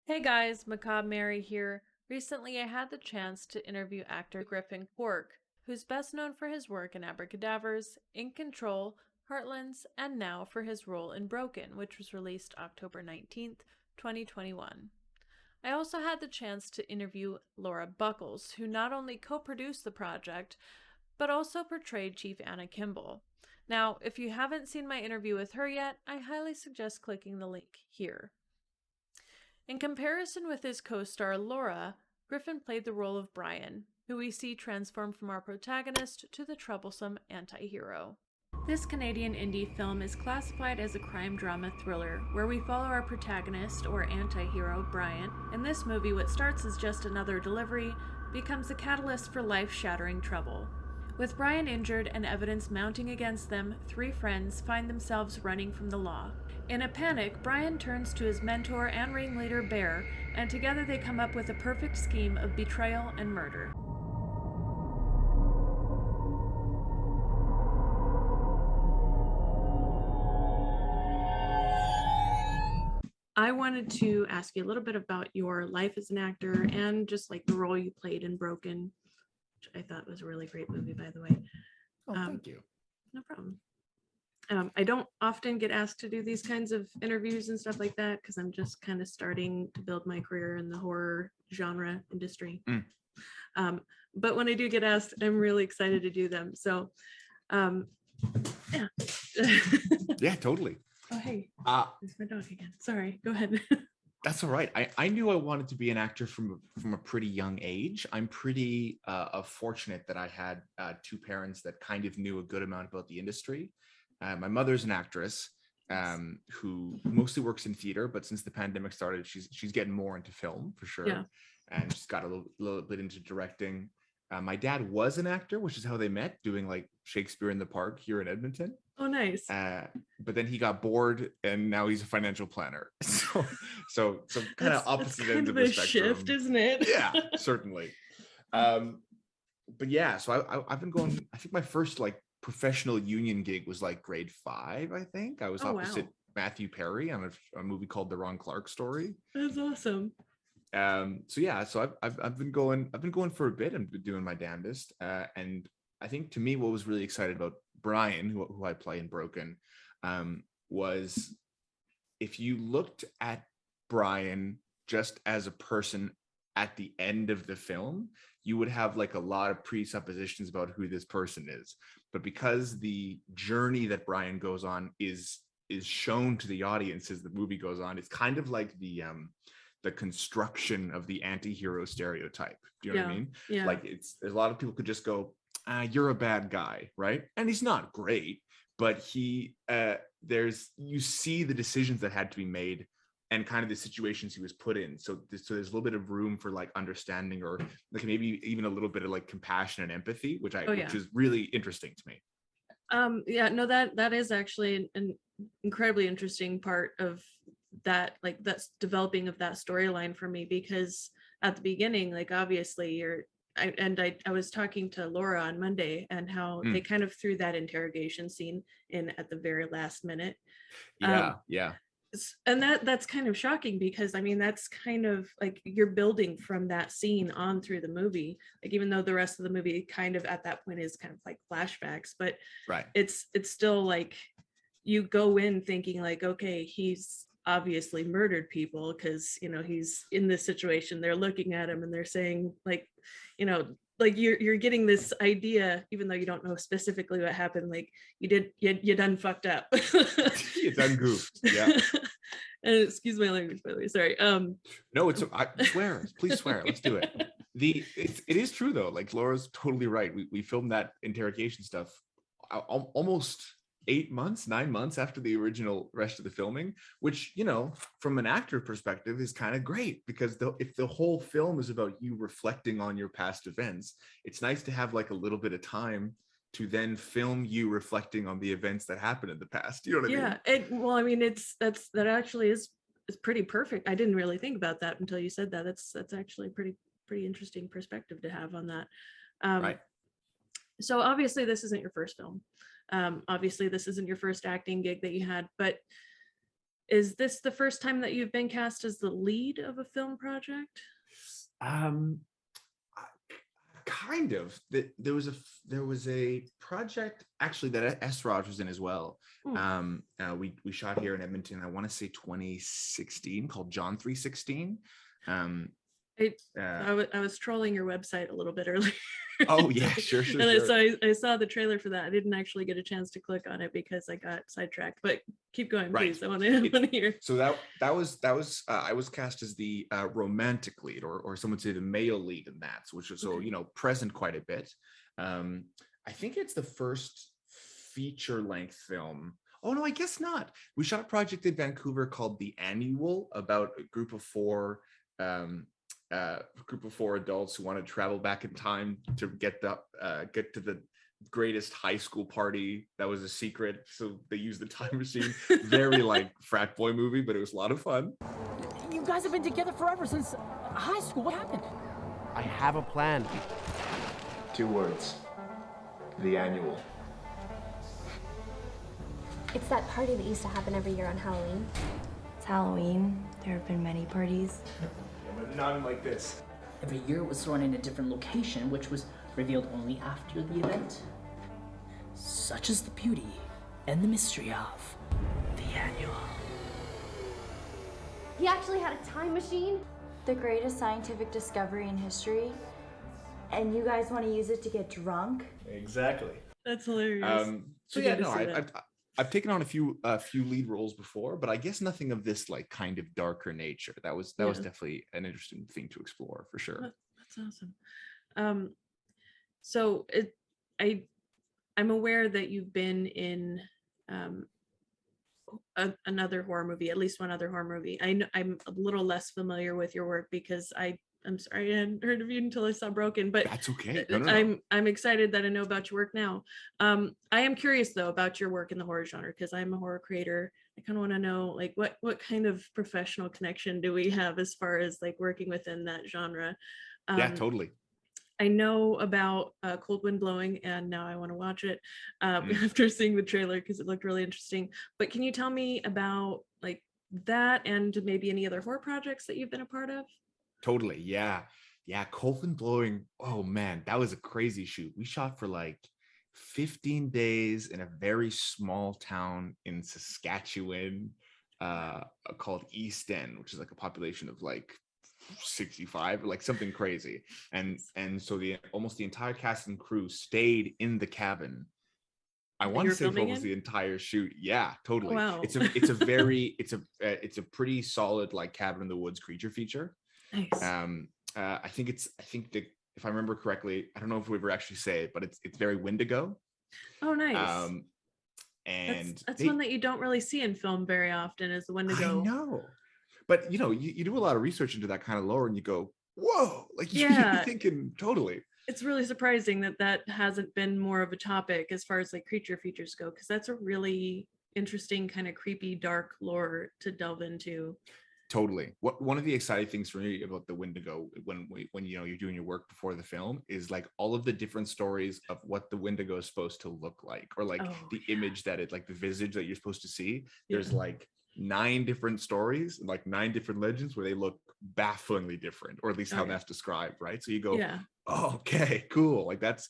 Hey guys, Macabre Mary here. Recently, I had the chance to interview actor Griffin Cork, who's best known for his work in Abracadabras, In Control, Heartlands, and now for his role in Broken, which was released October 19th, 2021. I also had the chance to interview Laura Buckles, who not only co produced the project, but also portrayed Chief Anna Kimball. Now, if you haven't seen my interview with her yet, I highly suggest clicking the link here. In comparison with his co star Laura, Griffin played the role of Brian, who we see transform from our protagonist to the troublesome anti hero. This Canadian indie film is classified as a crime drama thriller where we follow our protagonist, or anti hero, Brian. In this movie, what starts as just another delivery becomes a catalyst for life shattering trouble. With Brian injured and evidence mounting against them, three friends find themselves running from the law. In a panic, Brian turns to his mentor and ringleader, Bear, and together they come up with a perfect scheme of betrayal and murder. I wanted to ask you a little bit about your life as an actor and just like the role you played in Broken, which I thought was a really great movie, by the way. Thank you. No problem. I don't often get asked to do these kinds of interviews and stuff like that because I'm just kind of starting to build my career in the horror genre industry. But when I do get asked, I'm really excited to do them. So, yeah. Yeah, totally. Oh, hey, there's my dog again. Sorry, go ahead. That's all right. I knew I wanted to be an actor from a pretty young age. I'm pretty fortunate that I had two parents that kind of knew a good amount about the industry. My mother's an actress who mostly works in theater, but since the pandemic started, she's getting more into film for sure. Yeah. And she's got a little bit into directing. My dad was an actor, which is how they met, doing like Shakespeare in the Park here in Edmonton. Oh, nice. But then he got bored, and now he's a financial planner. So kind of opposite ends of the spectrum. Shift, isn't it? Yeah, certainly. But yeah, so I've been going. I think my first like professional union gig was like grade 5. I think I was opposite Matthew Perry on a movie called The Ron Clark Story. That's awesome. So yeah, so I've been going for a bit and been doing my damnedest. And I think to me, what was really excited about Brian, who I play in Broken, was if you looked at Brian just as a person at the end of the film, you would have like a lot of presuppositions about who this person is. But because the journey that Brian goes on is shown to the audience as the movie goes on, it's kind of like the construction of the anti-hero stereotype. Do you know what I mean? Yeah. Like there's a lot of people could just go, you're a bad guy, right? And he's not great, but you see the decisions that had to be made and kind of the situations he was put in. So there's a little bit of room for like understanding, or like maybe even a little bit of like compassion and empathy, which is really interesting to me. Yeah, no, that is actually an incredibly interesting part of that, like that's developing of that storyline for me, because at the beginning, like obviously I was talking to Laura on Monday and how they kind of threw that interrogation scene in at the very last minute. Yeah. And that's kind of shocking, because I mean that's kind of like you're building from that scene on through the movie, like even though the rest of the movie kind of at that point is kind of like flashbacks, but right, it's still like you go in thinking like, okay, he's obviously murdered people because he's in this situation, they're looking at him and they're saying like, like you're getting this idea, even though you don't know specifically what happened, like you done fucked up. You done goofed. Yeah. And excuse my language, by the way, sorry. No, I swear, please swear, let's do it. It is true though, like Laura's totally right. We filmed that interrogation stuff almost 9 months after the original rest of the filming, which, from an actor perspective is kind of great, because if the whole film is about you reflecting on your past events, it's nice to have like a little bit of time to then film you reflecting on the events that happened in the past. You know what I mean? Well, I mean, that actually is pretty perfect. I didn't really think about that until you said that. That's actually pretty interesting perspective to have on that. Right. So obviously this isn't your first film. Obviously this isn't your first acting gig that you had, but Is this the first time that you've been cast as the lead of a film project? Um, kind of. There was a project actually that S. Raj was in as well. Hmm. We shot here in Edmonton. I want to say 2016, called John 316. I, Uh, I was trolling your website a little bit earlier. oh yeah, sure, And sure. I saw the trailer for that. I didn't actually get a chance to click on it because I got sidetracked. But keep going, Right. please. I want to hear. So I was cast as the romantic lead, or someone say the male lead in that, which was so present quite a bit. I think it's the first feature length film. Oh no, I guess not. We shot a project in Vancouver called The Annual, about a group of four adults who want to travel back in time to get to the greatest high school party that was a secret, so they used the time machine. Very like frat boy movie, but it was a lot of fun. You guys have been together forever, since high school. What happened? I have a plan. 2 words: The Annual. It's that party that used to happen every year on Halloween. It's Halloween. There have been many parties. But none like this. Every year it was thrown in a different location, which was revealed only after the event. Such is the beauty and the mystery of the Annual. He actually had a time machine. The greatest scientific discovery in history. And you guys want to use it to get drunk? Exactly. That's hilarious. So yeah, no, I've taken on a few lead roles before, but I guess nothing of this like kind of darker nature. That was definitely an interesting thing to explore for sure. That's awesome. So I'm aware that you've been in another horror movie, at least one other horror movie. I'm a little less familiar with your work because I'm sorry I hadn't heard of you until I saw Broken, but that's okay. No. I'm excited that I know about your work now. I am curious though about your work in the horror genre, because I'm a horror creator. I kind of want to know like what kind of professional connection do we have as far as like working within that genre? Yeah, totally. I know about Cold Wind Blowing, and now I want to watch it after seeing the trailer because it looked really interesting. But can you tell me about like that and maybe any other horror projects that you've been a part of? Totally. Yeah. Cold Wind Blowing. Oh man, that was a crazy shoot. We shot for like 15 days in a very small town in Saskatchewan called East End, which is like a population of like 65, like something crazy. And so almost the entire cast and crew stayed in the cabin. I want to say for almost the entire shoot. Yeah, totally. Wow. It's a pretty solid like cabin in the woods creature feature. Nice. I think that if I remember correctly, I don't know if we ever actually say it, but it's very Wendigo. Oh, nice. And that's one that you don't really see in film very often, is the Wendigo. I know. But you do a lot of research into that kind of lore and you go, whoa, like you're thinking totally. It's really surprising that hasn't been more of a topic as far as like creature features go, because that's a really interesting kind of creepy, dark lore to delve into. Totally. One of the exciting things for me about the Wendigo when you're doing your work before the film is like all of the different stories of what the Wendigo is supposed to look like, or like the image that it, like the visage that you're supposed to see. There's like 9 different stories, like 9 different legends where they look bafflingly different, or at least how that's described, right? So you go, oh, okay, cool. Like that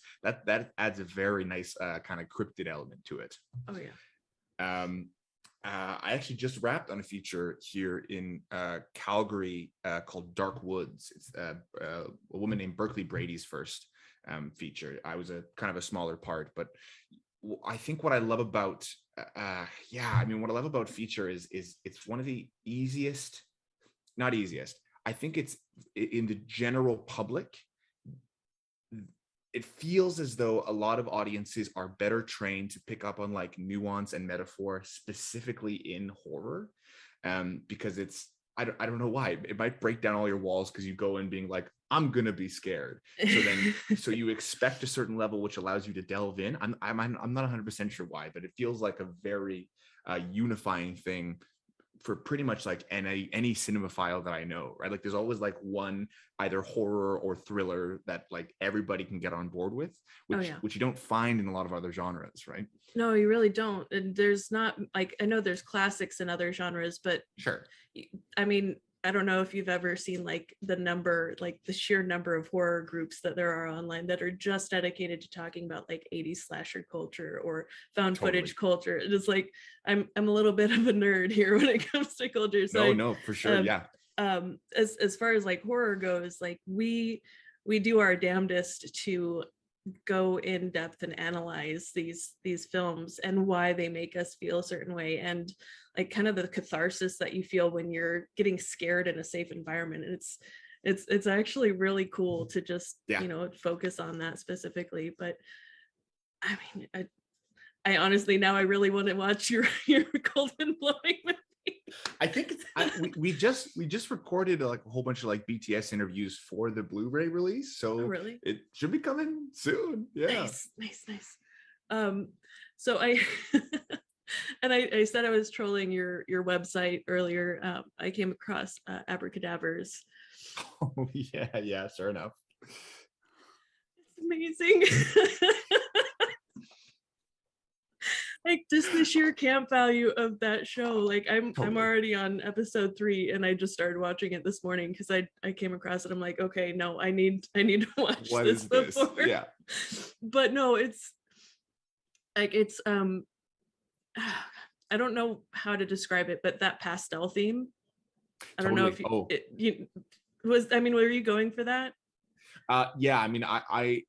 adds a very nice kind of cryptid element to it. Oh yeah. I actually just wrapped on a feature here in Calgary called Dark Woods. It's a woman named Berkeley Brady's first feature. I was a kind of a smaller part, but I think what I love about what I love about feature is it's one of the easiest, not easiest. I think it's in the general public. It feels as though a lot of audiences are better trained to pick up on like nuance and metaphor, specifically in horror, because it's I don't know why it might break down all your walls because you go in being like, I'm gonna be scared. So you expect a certain level which allows you to delve in. I'm not 100% sure why, but it feels like a very unifying thing pretty much like any cinemaphile that I know, right? Like there's always like one either horror or thriller that like everybody can get on board with, which you don't find in a lot of other genres, right? No, you really don't. And there's not, like, I know there's classics in other genres, but Sure. I mean, I don't know if you've ever seen like the sheer number of horror groups that there are online that are just dedicated to talking about like 80s slasher culture or found footage culture. It is like I'm a little bit of a nerd here when it comes to culture. So No, for sure. Yeah. As far as like horror goes, like we do our damnedest to go in depth and analyze these films and why they make us feel a certain way, and like kind of the catharsis that you feel when you're getting scared in a safe environment. And it's actually really cool to just focus on that specifically. But I mean, I honestly now I really want to watch your Golden Blowing movie. I think we just recorded like a whole bunch of like BTS interviews for the Blu-ray release, so really? It should be coming soon. Yeah, nice. So I and I said I was trolling your website earlier. I came across Abracadavers. Oh yeah, sure enough. It's amazing. Like just the sheer camp value of that show. Like I'm already on episode 3 and I just started watching it this morning because I came across it. I'm like, okay, no, I need to watch this before. Yeah. But no, it's like it's I don't know how to describe it, but that pastel theme. I don't know if were you going for that? Yeah, I mean, I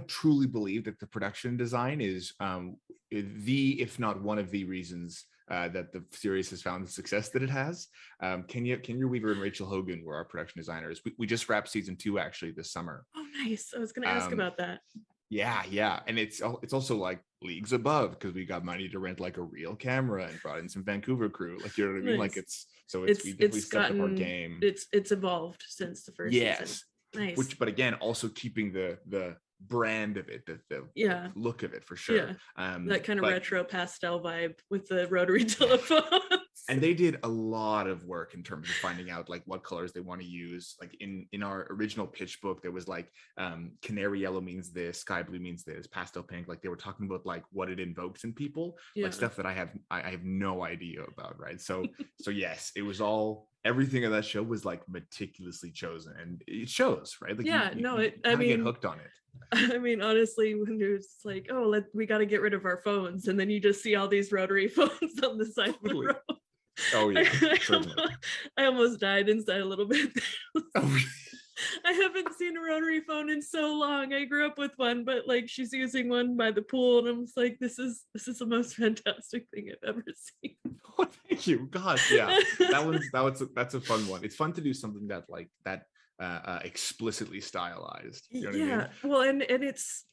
truly believe that the production design is if not one of the reasons that the series has found the success that it has. Kenya Weaver and Rachel Hogan were our production designers. We just wrapped season 2 actually this summer. Oh, nice! I was going to ask about that. Yeah, and it's also like leagues above because we got money to rent like a real camera and brought in some Vancouver crew. Like, you know what I mean? Nice. Like we definitely stepped up our game. It's evolved since the first season. Nice. But again, also keeping the brand of it, the look of it for sure. Yeah. That kind of retro pastel vibe with the rotary telephones. And they did a lot of work in terms of finding out like what colors they want to use. Like in our original pitch book, there was like canary yellow means this, sky blue means this, pastel pink. Like they were talking about like what it invokes in people, like stuff that I have no idea about, right? So yes, it was all. Everything of that show was like meticulously chosen, and it shows, right? Like I mean, get hooked on it. I mean, honestly, when there's like, we got to get rid of our phones, and then you just see all these rotary phones on the side of the road. Oh yeah, I almost died inside a little bit. I haven't seen a rotary phone in so long. I grew up with one, but like she's using one by the pool, and I'm just like, this is the most fantastic thing I've ever seen. Oh, thank you. Gosh, yeah, that's a fun one. It's fun to do something that like that explicitly stylized. You know what I mean? Well, and it's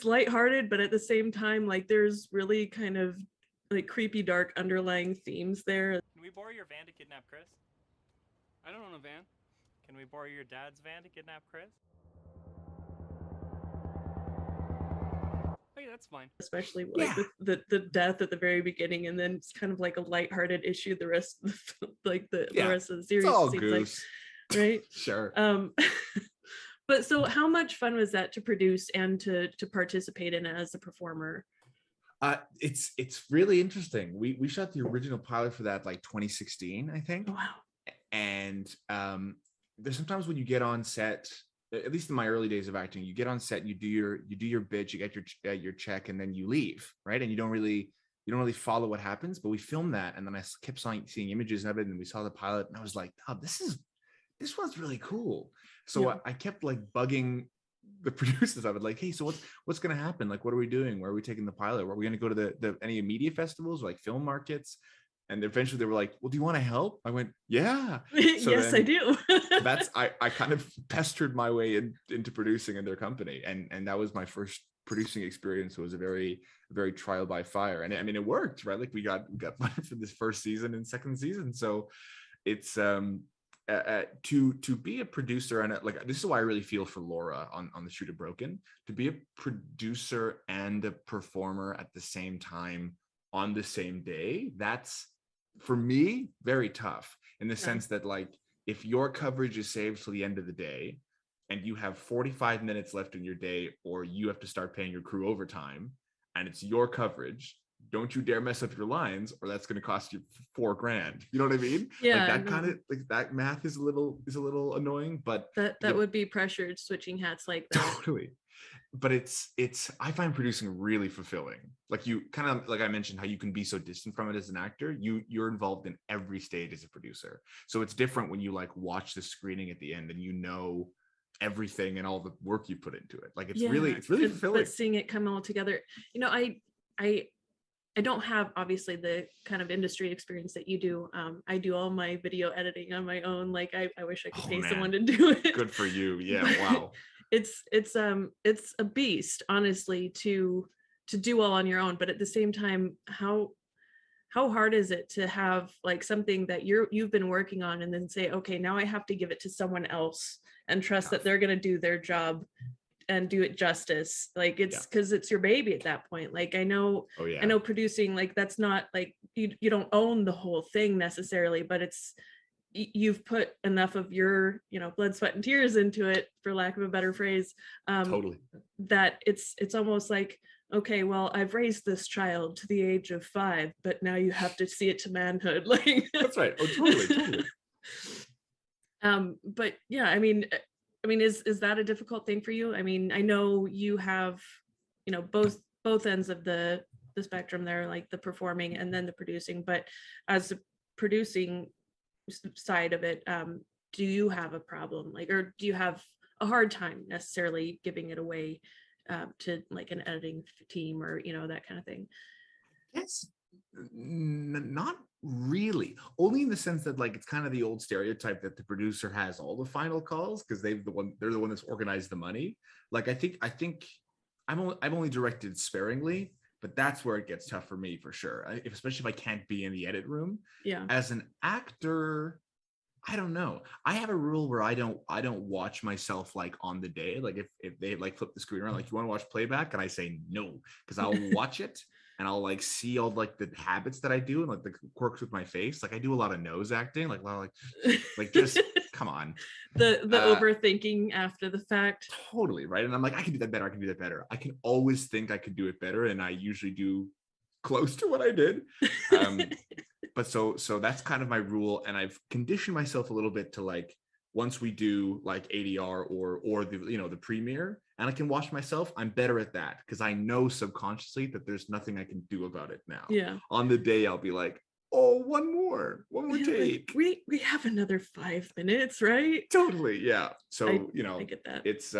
lighthearted, but at the same time, like there's really kind of like creepy, dark underlying themes there. Can we borrow your van to kidnap Chris? I don't own a van. Can we borrow your dad's van to kidnap Chris? Okay, that's fine. Especially like the death at the very beginning, and then it's kind of like a lighthearted issue the rest of the rest of the series. It's all seems goose. Like, right? Sure. But so how much fun was that to produce and to participate in as a performer? It's really interesting. We shot the original pilot for that like 2016, I think. Wow. And there's sometimes when you get on set, at least in my early days of acting, you get on set, you do your bit, you get your check, and then you leave, right? And you don't really follow what happens. But we filmed that, and then I kept seeing images of it, and we saw the pilot, and I was like, oh, this one's really cool. So I kept like bugging the producers of it, like, hey, so what's going to happen? Like, what are we doing? Where are we taking the pilot? Are we going to go to the any media festivals or like film markets? And eventually they were like, well, do you want to help? I went, yeah. So yes, I do. I kind of pestered my way into producing in their company. And that was my first producing experience. It was a very, very trial by fire. And I mean, it worked, right? Like we got funded for this first season and second season. So it's to be a producer, and like this is why I really feel for Laura on the shoot of Broken, to be a producer and a performer at the same time on the same day. for me, very tough in the sense that like if your coverage is saved till the end of the day and you have 45 minutes left in your day, or you have to start paying your crew overtime and it's your coverage, don't you dare mess up your lines, or that's going to cost you $4,000. You know what I mean? Yeah, like that kind of like that math is a little annoying, but that would be pressured switching hats like that. totally. But it's I find producing really fulfilling. Like you kind of, like I mentioned, how you can be so distant from it as an actor. You're involved in every stage as a producer. So it's different when you like watch the screening at the end and you know everything and all the work you put into it. Like it's really fulfilling. But seeing it come all together, I don't have obviously the kind of industry experience that you do. I do all my video editing on my own. Like I wish I could pay someone to do it. Good for you. Yeah. Wow. It's a beast, honestly, to do all on your own. But at the same time, how hard is it to have like something that you've been working on and then say, okay, now I have to give it to someone else and trust that they're going to do their job and do it justice. Like it's because it's your baby at that point. Like I know producing, like that's not like you don't own the whole thing necessarily, but it's you've put enough of your blood, sweat and tears into it, for lack of a better phrase, Totally. that it's almost like, okay, well, I've raised this child to the age of 5, but now you have to see it to manhood. Like that's right. Oh, totally. But yeah, I mean, is that a difficult thing for you? I mean, I know you have, both ends of the spectrum there, like the performing and then the producing. But as the producing side of it, do you have a problem, like, or do you have a hard time necessarily giving it away to like an editing team or that kind of thing? Yes. Not really, only in the sense that like it's kind of the old stereotype that the producer has all the final calls because they're the one that's organized the money. Like I think I've only directed sparingly, but that's where it gets tough for me for sure. Especially if I can't be in the edit room. Yeah. As an actor, I don't know. I have a rule where I don't watch myself like on the day. Like if they like flip the screen around, like you want to watch playback, and I say no, because I'll watch it and I'll like see all like the habits that I do and like the quirks with my face. Like I do a lot of nose acting, like just come on. The overthinking after the fact. Totally, right. And I'm like, I can do that better. I can always think I could do it better, and I usually do close to what I did. But so that's kind of my rule, and I've conditioned myself a little bit to like once we do like ADR or the the premiere and I can watch myself, I'm better at that because I know subconsciously that there's nothing I can do about it now. Yeah. On the day I'll be like, oh, one more take. We have another 5 minutes, right? Totally, yeah. So I get that. It's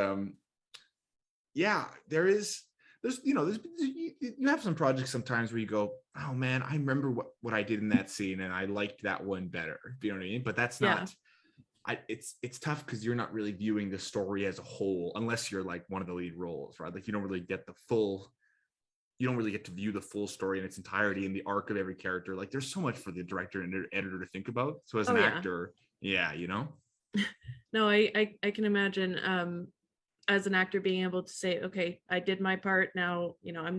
there's you have some projects sometimes where you go, oh man, I remember what I did in that scene and I liked that one better. Do you know what I mean? But that's not it's tough because you're not really viewing the story as a whole unless you're like one of the lead roles, right? Like you don't really get to view the full story in its entirety and the arc of every character. Like there's so much for the director and editor to think about. So as an actor, No, I can imagine as an actor being able to say, okay, I did my part. Now,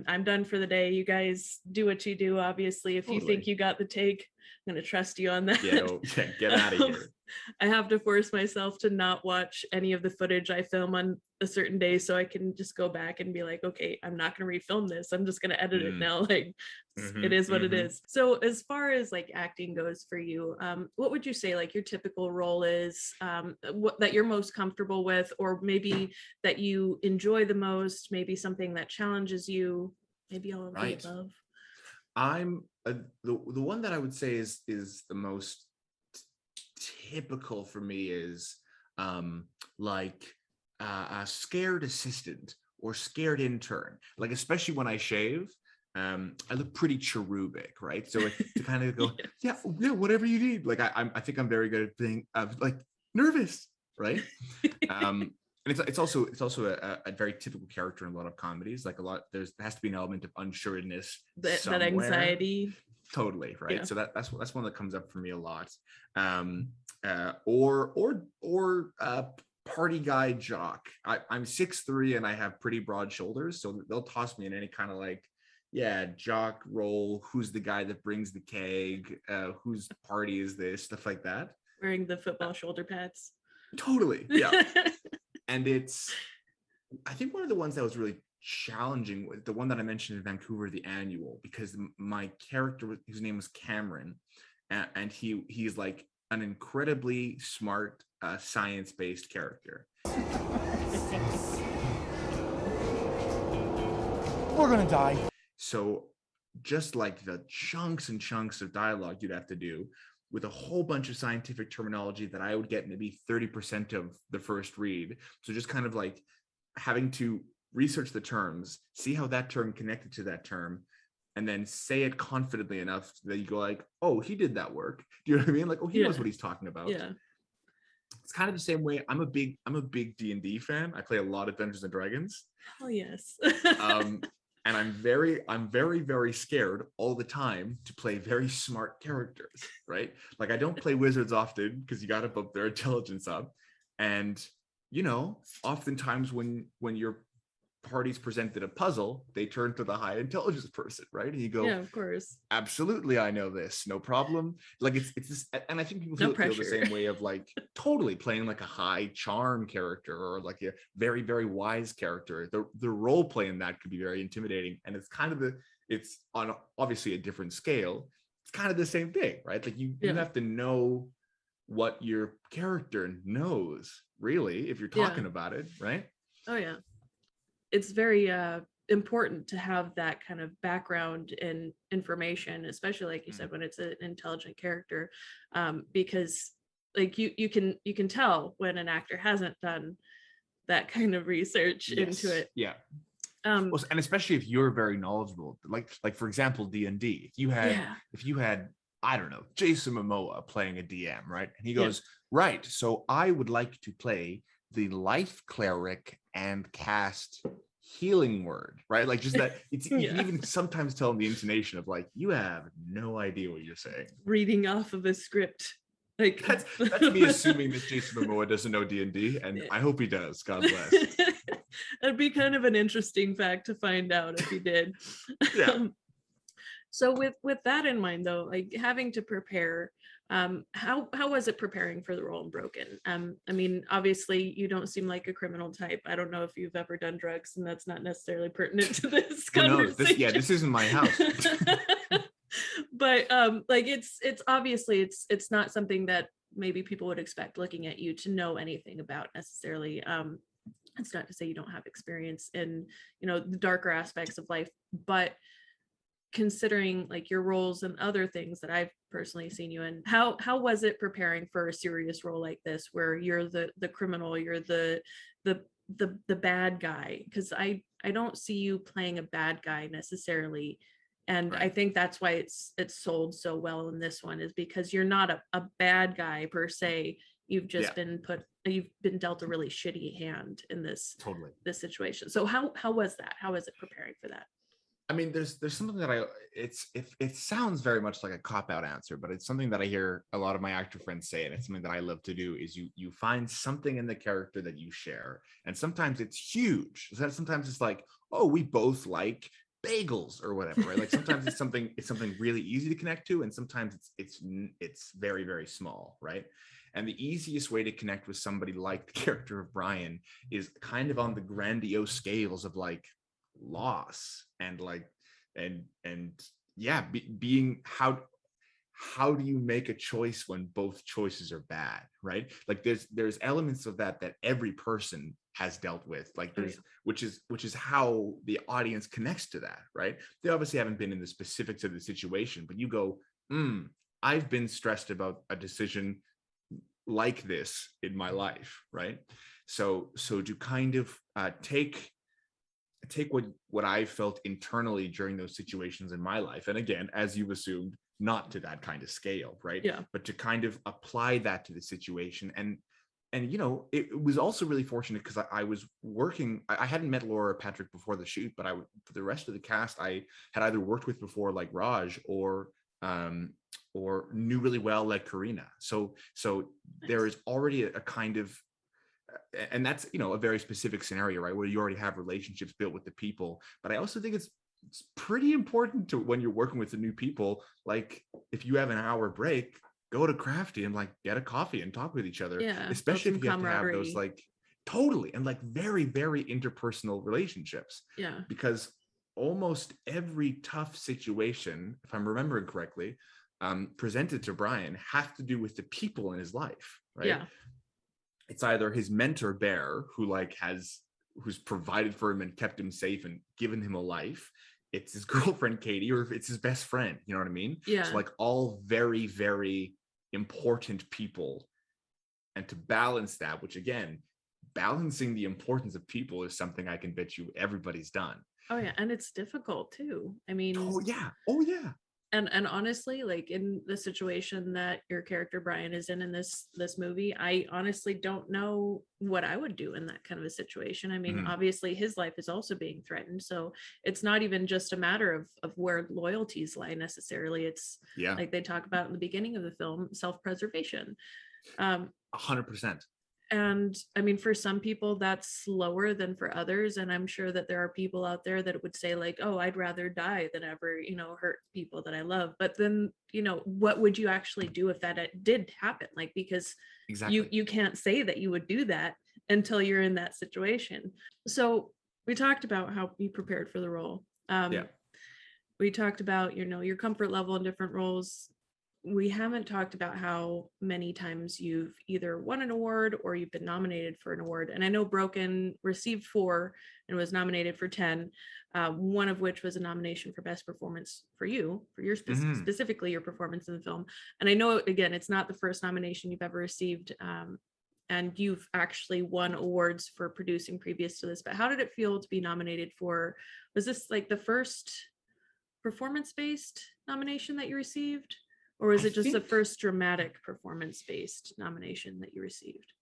I'm done for the day. You guys do what you do. Obviously, if you think you got the take, I'm going to trust you on that. Get out of here. I have to force myself to not watch any of the footage I film on a certain day so I can just go back and be like, okay, I'm not going to refilm this. I'm just going to edit it now. Like it is what it is. So as far as like acting goes for you, what would you say like your typical role is, that you're most comfortable with, or maybe that you enjoy the most, maybe something that challenges you, maybe all of the above? I'm the one that I would say is the most typical for me is like a scared assistant or scared intern, like especially when I shave. I look pretty cherubic, right? So to kind of go, yeah, whatever you need. Like I think I'm very good at being like nervous, right? And it's also a very typical character in a lot of comedies. Like there has to be an element of unsureness, that anxiety. Totally, right. Yeah. So that's one that comes up for me a lot. Or party guy jock. I'm 6'3" and I have pretty broad shoulders, so they'll toss me in any kind of like yeah, jock role, who's the guy that brings the keg, whose party is this, stuff like that. Wearing the football shoulder pads. Totally, yeah. And I think one of the ones that was really challenging was the one that I mentioned in Vancouver, the annual, because my character, his name was Cameron, and he's like an incredibly smart science-based character. We're gonna die. So just like the chunks and chunks of dialogue you'd have to do with a whole bunch of scientific terminology that I would get maybe 30% of the first read. So just kind of like having to research the terms, see how that term connected to that term, and then say it confidently enough that you go like, oh, he did that work. Do you know what I mean? Like, oh, he knows what he's talking about. Yeah. It's kind of the same way. I'm a big D&D fan. I play a lot of Dungeons and Dragons. Oh yes. And I'm very scared all the time to play very smart characters, right? Like I don't play wizards often because you got to bump their intelligence up. And, you know, oftentimes when your party's presented a puzzle, they turn to the high intelligence person, right? And you go, yeah, of course. Absolutely, I know this, no problem. Like it's this, and I think people No feel the pressure. same way of like totally playing like a high charm character or like a very, very wise character. The role play in that could be very intimidating. And it's kind of it's on obviously a different scale. It's kind of the same thing, right? Like you have to know what your character knows, really, if you're talking about it, right? Oh yeah. It's very important to have that kind of background and information, especially like you said, when it's an intelligent character, because like you can tell when an actor hasn't done that kind of research into it. Yeah. Well, and especially if you're very knowledgeable, like for example, D&D. If you had I don't know, Jason Momoa playing a DM, right? And he goes, right, so I would like to play the life cleric and cast healing word, right? Like just that it's you can even sometimes tell in the intonation of like, you have no idea what you're saying. Reading off of a script. Like that's me assuming that Jason Momoa doesn't know D&D, and I hope he does. God bless. That'd be kind of an interesting fact to find out if he did. Yeah. So with that in mind, though, like having to prepare, how was it preparing for the role in Broken? I mean, obviously you don't seem like a criminal type. I don't know if you've ever done drugs, and that's not necessarily pertinent to this conversation. No, this isn't my house. But like it's obviously it's not something that maybe people would expect looking at you to know anything about necessarily. It's not to say you don't have experience in, you know, the darker aspects of life, but considering like your roles and other things that I've personally seen you in, how was it preparing for a serious role like this where you're the criminal, you're the bad guy? Because I don't see you playing a bad guy necessarily, and I think that's why it's sold so well in this one, is because you're not a bad guy per se. You've just you've been dealt a really shitty hand in this situation. So how was that? How was it preparing for that? I mean, there's something that it sounds very much like a cop-out answer, but it's something that I hear a lot of my actor friends say, and it's something that I love to do, is you find something in the character that you share. And sometimes it's huge. Sometimes it's like, oh, we both like bagels or whatever, right? Like sometimes it's something really easy to connect to, and sometimes it's very, very small, right? And the easiest way to connect with somebody like the character of Brian is kind of on the grandiose scales of like loss and like being how do you make a choice when both choices are bad, right? Like there's elements of that every person has dealt with, like there's which is how the audience connects to that, right? They obviously haven't been in the specifics of the situation, but you go, I've been stressed about a decision like this in my life, right? So to kind of take what I felt internally during those situations in my life, and again, as you've assumed, not to that kind of scale, right? Yeah. But to kind of apply that to the situation, and you know, it was also really fortunate because I was working. I hadn't met Laura or Patrick before the shoot, but for the rest of the cast, I had either worked with before, like Raj, or knew really well, like Karina. So there is already a kind of, and that's, you know, a very specific scenario, right, where you already have relationships built with the people. But I also think it's it's pretty important to when you're working with the new people. Like if you have an hour break, go to Crafty and like get a coffee and talk with each other, Yeah, build especially some if you have to have those camaraderie. like totally and like very, very interpersonal relationships. Yeah. Because almost every tough situation, if I'm remembering correctly, presented to Brian have to do with the people in his life, right? Yeah. It's either his mentor Bear, who's provided for him and kept him safe and given him a life. It's his girlfriend Katie, or if it's his best friend, you know what I mean? Yeah. So like all very, very important people. And to balance that, which again, balancing the importance of people is something I can bet you everybody's done. Oh yeah, and it's difficult too. I mean, Oh yeah. and honestly, like in the situation that your character Brian is in this movie, I honestly don't know what I would do in that kind of a situation. I mean, obviously his life is also being threatened, so it's not even just a matter of where loyalties lie necessarily. It's like they talk about in the beginning of the film, self-preservation. 100%. And I mean, for some people that's slower than for others, and I'm sure that there are people out there that would say like, oh, I'd rather die than ever, hurt people that I love. But then, what would you actually do if that did happen? Like, because exactly, you can't say that you would do that until you're in that situation. So we talked about how you prepared for the role. We talked about your comfort level in different roles. We haven't talked about how many times you've either won an award or you've been nominated for an award. And I know Broken received 4 and was nominated for 10, one of which was a nomination for best performance for you, for your specifically your performance in the film. And I know, again, it's not the first nomination you've ever received, and you've actually won awards for producing previous to this, but how did it feel to be nominated for, was this like the first performance-based nomination that you received? Or was it just the first dramatic performance-based nomination that you received?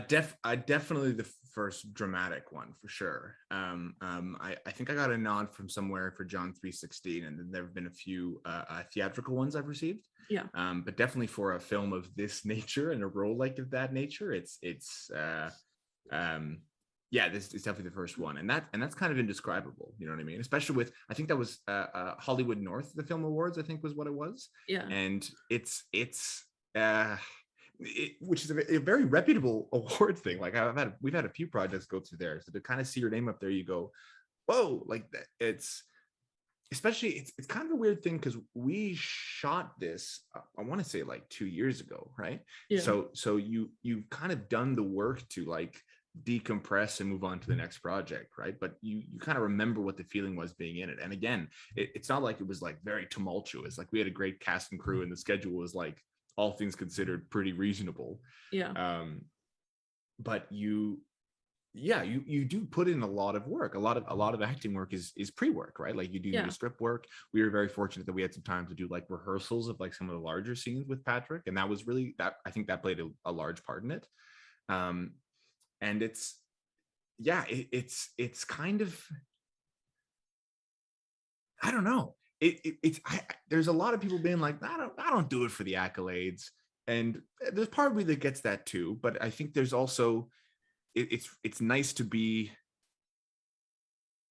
Definitely the first dramatic one for sure. I think I got a nod from somewhere for John 3:16, and then there have been a few theatrical ones I've received. Yeah. But definitely for a film of this nature and a role like of that nature, this is definitely the first one, and that's kind of indescribable, you know what I mean? Especially with, I think that was Hollywood North, the Film Awards, I think was what it was. Yeah. And which is a very reputable award thing. Like we've had a few projects go through there, so to kind of see your name up there, you go, whoa, like that. It's kind of a weird thing because we shot this, I want to say like 2 years ago, right? Yeah. So you've kind of done the work to like decompress and move on to the next project, right? But you kind of remember what the feeling was being in it. And again, it's not like it was like very tumultuous. Like we had a great cast and crew, and the schedule was like, all things considered, pretty reasonable. Yeah. But you do put in a lot of work. A lot of acting work is pre-work, right? Like you do your script work. We were very fortunate that we had some time to do like rehearsals of like some of the larger scenes with Patrick, and that was really, that I think that played a large part in it. And it's kind of, I don't know. There's a lot of people being like, I don't do it for the accolades, and there's part of me that gets that too. But I think there's also, it's nice to be.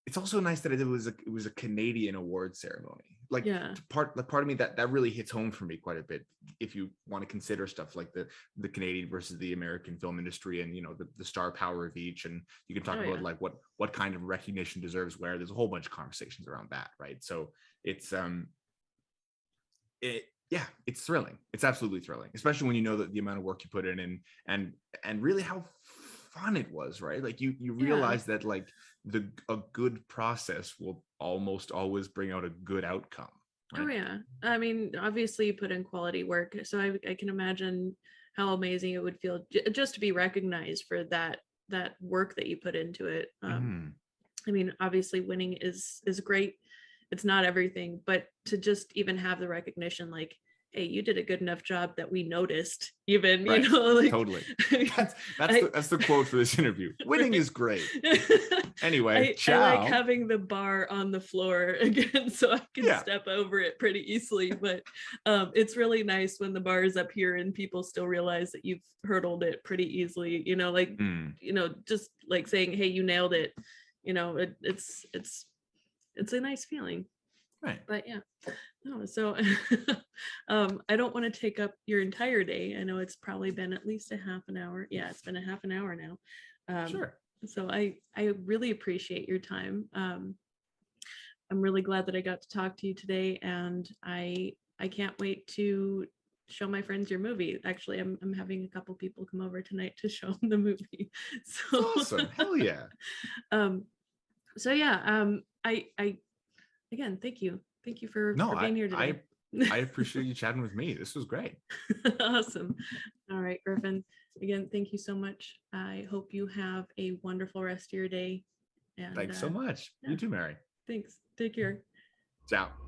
It's also nice that it was a Canadian award ceremony. Like part of me that really hits home for me quite a bit. If you want to consider stuff like the Canadian versus the American film industry, and the star power of each, and you can talk about like what kind of recognition deserves where. There's a whole bunch of conversations around that, right? So it's it's thrilling. It's absolutely thrilling, especially when you know that the amount of work you put in and really how fun it was, right? Like you realize that like a good process will almost always bring out a good outcome, right? Oh yeah, I mean, obviously you put in quality work, so I can imagine how amazing it would feel just to be recognized for that work that you put into it. I mean, obviously winning is great. It's not everything, but to just even have the recognition, like, hey, you did a good enough job that we noticed, even, right. Like, totally. That's the quote for this interview. Winning is great. Anyway, I like having the bar on the floor again, so I can step over it pretty easily. But it's really nice when the bar is up here and people still realize that you've hurdled it pretty easily. Just like saying, hey, you nailed it. It's it's a nice feeling. Right. But yeah, no, so I don't want to take up your entire day. I know it's probably been at least a half an hour. Yeah, it's been a half an hour now. Sure. So I really appreciate your time. I'm really glad that I got to talk to you today, and I can't wait to show my friends your movie. Actually, I'm having a couple people come over tonight to show them the movie. So Awesome. Hell yeah. So yeah, I again, thank you for being here today. I appreciate you chatting with me. This was great. Awesome. All right, Griffin, again, thank you so much. I hope you have a wonderful rest of your day, and Thanks so much. yeah. You too, Mary. Thanks, take care. Ciao.